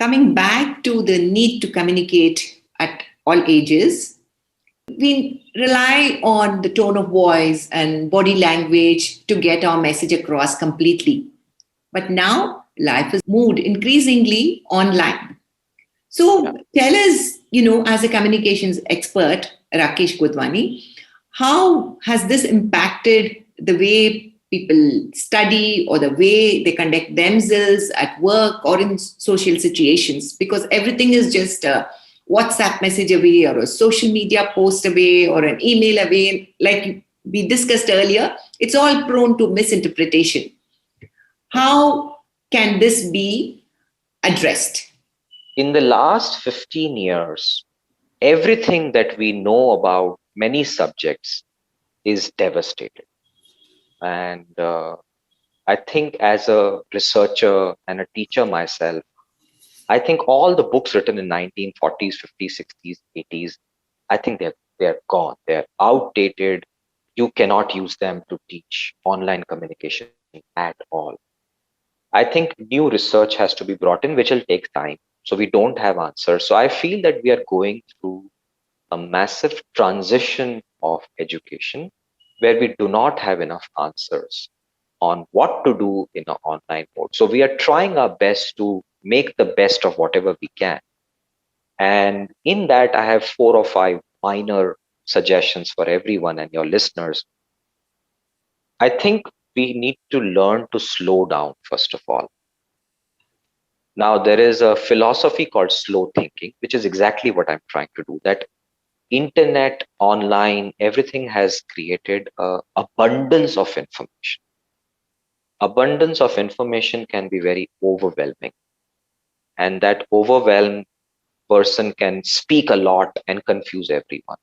coming back to the need to communicate at all ages, we rely on the tone of voice and body language to get our message across completely. But now life is moved increasingly online. So tell us, as a communications expert, Rakesh Godhwani, how has this impacted the way people study or the way they conduct themselves at work or in social situations? Because everything is just a WhatsApp message away or a social media post away or an email away. Like we discussed earlier, it's all prone to misinterpretation. How can this be addressed? In the last 15 years, everything that we know about many subjects is devastated. And I think as a researcher and a teacher myself, I think all the books written in 1940s, 50s, 60s, 80s, I think they're gone. They're outdated. You cannot use them to teach online communication at all. I think new research has to be brought in, which will take time. So we don't have answers. So I feel that we are going through a massive transition of education where we do not have enough answers on what to do in an online mode. So we are trying our best to make the best of whatever we can. And in that, I have 4 or 5 minor suggestions for everyone and your listeners. I think we need to learn to slow down, first of all. Now, there is a philosophy called slow thinking, which is exactly what I'm trying to do. That internet, online, everything has created a abundance of information. Abundance of information can be very overwhelming, and that overwhelmed person can speak a lot and confuse everyone.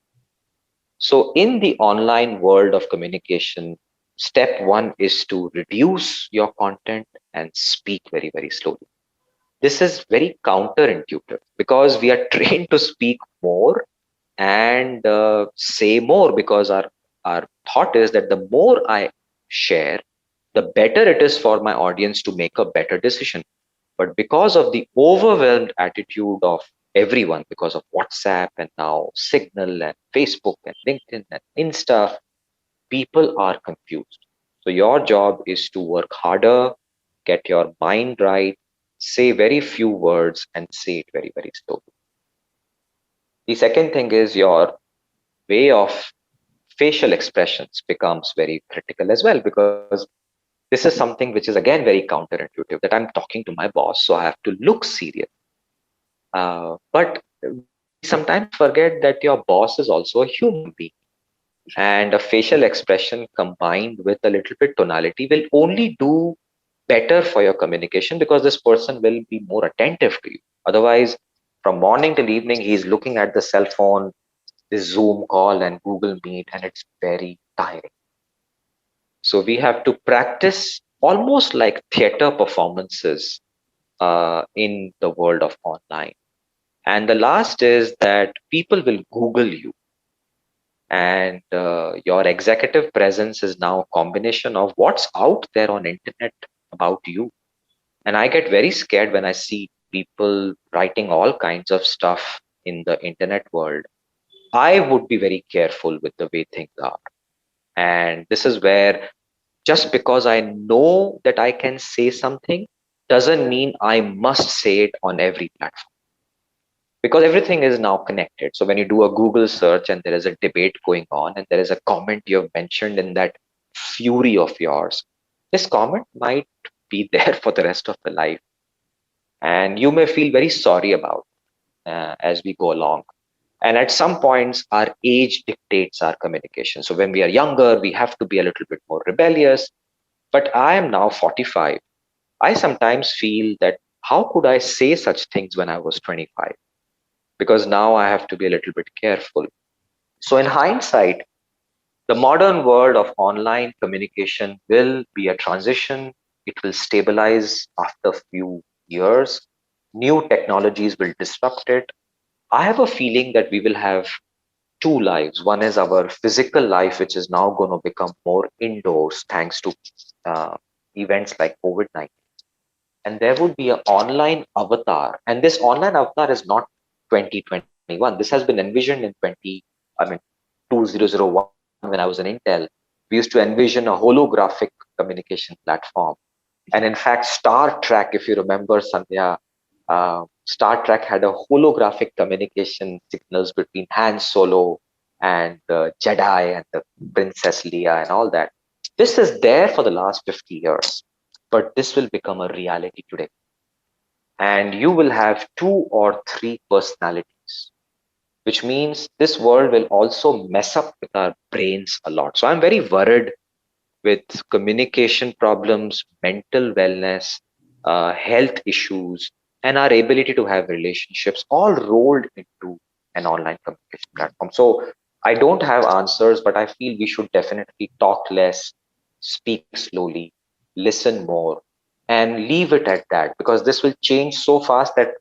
So in the online world of communication, step one is to reduce your content and speak very, very slowly. This is very counterintuitive because we are trained to speak more and say more, because our thought is that the more I share, the better it is for my audience to make a better decision. But because of the overwhelmed attitude of everyone, because of WhatsApp and now Signal and Facebook and LinkedIn and Insta, people are confused. So your job is to work harder, get your mind right, say very few words and say it very, very slowly. The second thing is your way of facial expressions becomes very critical as well, because this is something which is again very counterintuitive, that I'm talking to my boss, so I have to look serious. But we sometimes forget that your boss is also a human being. And a facial expression combined with a little bit tonality will only do better for your communication, because this person will be more attentive to you. Otherwise, from morning till evening, he's looking at the cell phone, this Zoom call and Google Meet, and it's very tiring. So we have to practice almost like theater performances in the world of online. And the last is that people will Google you, and your executive presence is now a combination of what's out there on internet about you. And I get very scared when I see people writing all kinds of stuff in the internet world. I would be very careful with the way things are. And this is where, just because I know that I can say something doesn't mean I must say it on every platform, because everything is now connected. So when you do a Google search and there is a debate going on and there is a comment you have mentioned in that fury of yours, this comment might be there for the rest of the life. And you may feel very sorry about as we go along. And at some points, our age dictates our communication. So when we are younger, we have to be a little bit more rebellious. But I am now 45. I sometimes feel that how could I say such things when I was 25? Because now I have to be a little bit careful. So, in hindsight, the modern world of online communication will be a transition. It will stabilize after a few years. New technologies will disrupt it. I have a feeling that we will have two lives. One is our physical life, which is now going to become more indoors thanks to uh, events like COVID-19. and there would be an online avatar. And this online avatar is not 2021. This has been envisioned in I mean, 2001 when I was in Intel. We used to envision a holographic communication platform. And in fact, Star Trek, if you remember, Sandhya, Star Trek had a holographic communication signals between Han Solo and the Jedi and the Princess Leia and all that. This is there for the last 50 years, but this will become a reality today. And you will have two or three personalities, which means this world will also mess up with our brains a lot. So I'm very worried with communication problems, mental wellness, health issues, and our ability to have relationships all rolled into an online communication platform. So I don't have answers, but I feel we should definitely talk less, speak slowly, listen more, and leave it at that, because this will change so fast that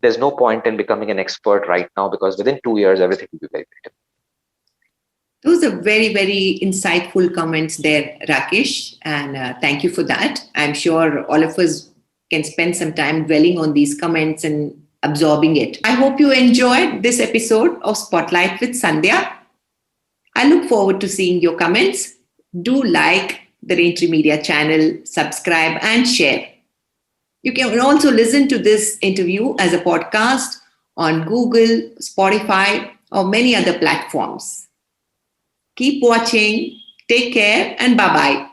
there's no point in becoming an expert right now, because within 2 years, everything will be very, very different. Those are very, very insightful comments there, Rakesh, and thank you for that. I'm sure all of us can spend some time dwelling on these comments and absorbing it. I hope you enjoyed this episode of Spotlight with Sandhya. I look forward to seeing your comments. Do like the Raintree Media channel, subscribe, and share. You can also listen to this interview as a podcast on Google, Spotify, or many other platforms. Keep watching. Take care and bye bye.